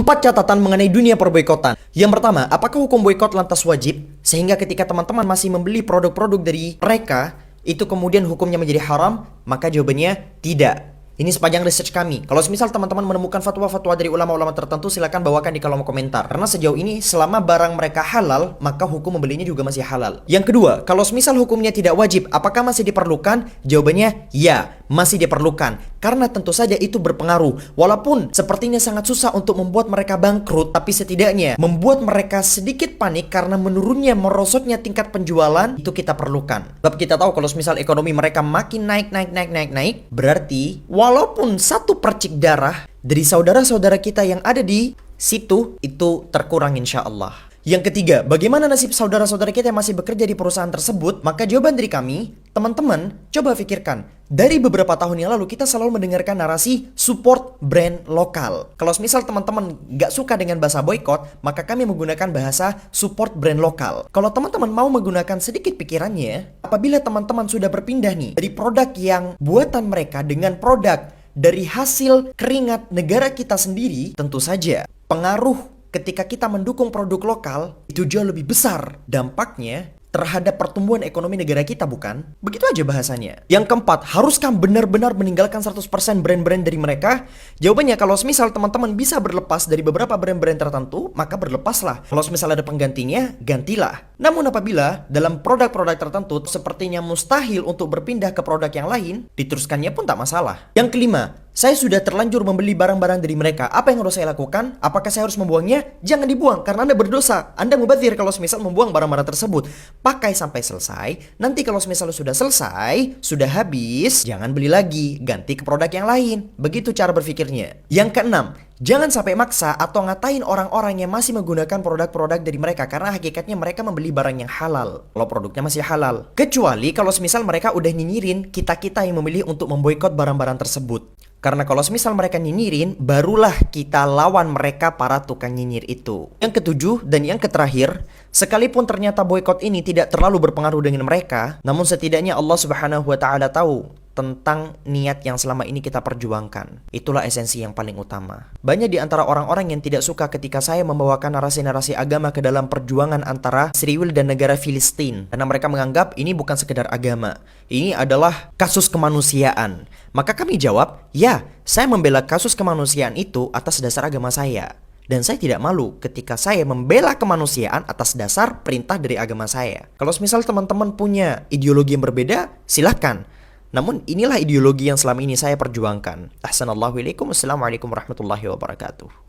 4 catatan mengenai dunia perboikotan. Yang pertama, apakah hukum boikot lantas wajib? Sehingga ketika teman-teman masih membeli produk-produk dari mereka, itu kemudian hukumnya menjadi haram? Maka jawabannya tidak. Ini sepanjang research kami. Kalau misal teman-teman menemukan fatwa-fatwa dari ulama-ulama tertentu, silakan bawakan di kolom komentar. Karena sejauh ini, selama barang mereka halal, maka hukum membelinya juga masih halal. Yang kedua, kalau misal hukumnya tidak wajib, apakah masih diperlukan? Jawabannya ya, masih diperlukan. Karena tentu saja itu berpengaruh. Walaupun sepertinya sangat susah untuk membuat mereka bangkrut, tapi setidaknya membuat mereka sedikit panik karena menurunnya, merosotnya tingkat penjualan, itu kita perlukan. Sebab kita tahu kalau misal ekonomi mereka makin naik, berarti walaupun satu percik darah dari saudara-saudara kita yang ada di situ, itu terkurang insya Allah. Yang ketiga, bagaimana nasib saudara-saudara kita yang masih bekerja di perusahaan tersebut? Maka jawaban dari kami, teman-teman, coba pikirkan. Dari beberapa tahun yang lalu, kita selalu mendengarkan narasi support brand lokal. Kalau misal teman-teman gak suka dengan bahasa boykot, maka kami menggunakan bahasa support brand lokal. Kalau teman-teman mau menggunakan sedikit pikirannya, apabila teman-teman sudah berpindah nih dari produk yang buatan mereka dengan produk dari hasil keringat negara kita sendiri, tentu saja pengaruh ketika kita mendukung produk lokal itu jauh lebih besar dampaknya terhadap pertumbuhan ekonomi negara kita, bukan? Begitu aja bahasanya. Yang keempat, haruskah benar-benar meninggalkan 100% brand-brand dari mereka? Jawabannya, kalau misal teman-teman bisa berlepas dari beberapa brand-brand tertentu, maka berlepaslah. Kalau misal ada penggantinya, gantilah. Namun apabila dalam produk-produk tertentu sepertinya mustahil untuk berpindah ke produk yang lain, diteruskannya pun tak masalah. Yang kelima, saya sudah terlanjur membeli barang-barang dari mereka. Apa yang harus saya lakukan? Apakah saya harus membuangnya? Jangan dibuang, karena Anda berdosa. Anda mubadzir kalau misal membuang barang-barang tersebut. Pakai sampai selesai. Nanti kalau misal sudah selesai, sudah habis, jangan beli lagi. Ganti ke produk yang lain. Begitu cara berpikirnya. Yang keenam, jangan sampai maksa atau ngatain orang-orang yang masih menggunakan produk-produk dari mereka. Karena hakikatnya mereka membeli barang yang halal. Kalau produknya masih halal. Kecuali kalau misal mereka udah nyinyirin kita-kita yang memilih untuk memboikot barang-barang tersebut. Karena kalau semisal mereka nyinyirin, barulah kita lawan mereka para tukang nyinyir itu. Yang ketujuh dan yang terakhir, sekalipun ternyata boykot ini tidak terlalu berpengaruh dengan mereka, namun setidaknya Allah Subhanahu wa Ta'ala tahu tentang niat yang selama ini kita perjuangkan. Itulah esensi yang paling utama. Banyak di antara orang-orang yang tidak suka ketika saya membawakan narasi-narasi agama ke dalam perjuangan antara Israel dan negara Filistin. Karena mereka menganggap ini bukan sekedar agama. Ini adalah kasus kemanusiaan. Maka kami jawab, ya, saya membela kasus kemanusiaan itu atas dasar agama saya. Dan saya tidak malu ketika saya membela kemanusiaan atas dasar perintah dari agama saya. Kalau misal teman-teman punya ideologi yang berbeda, silahkan. Namun inilah ideologi yang selama ini saya perjuangkan. Ahsanallahu ilaikum. Assalamualaikum warahmatullahi wabarakatuh.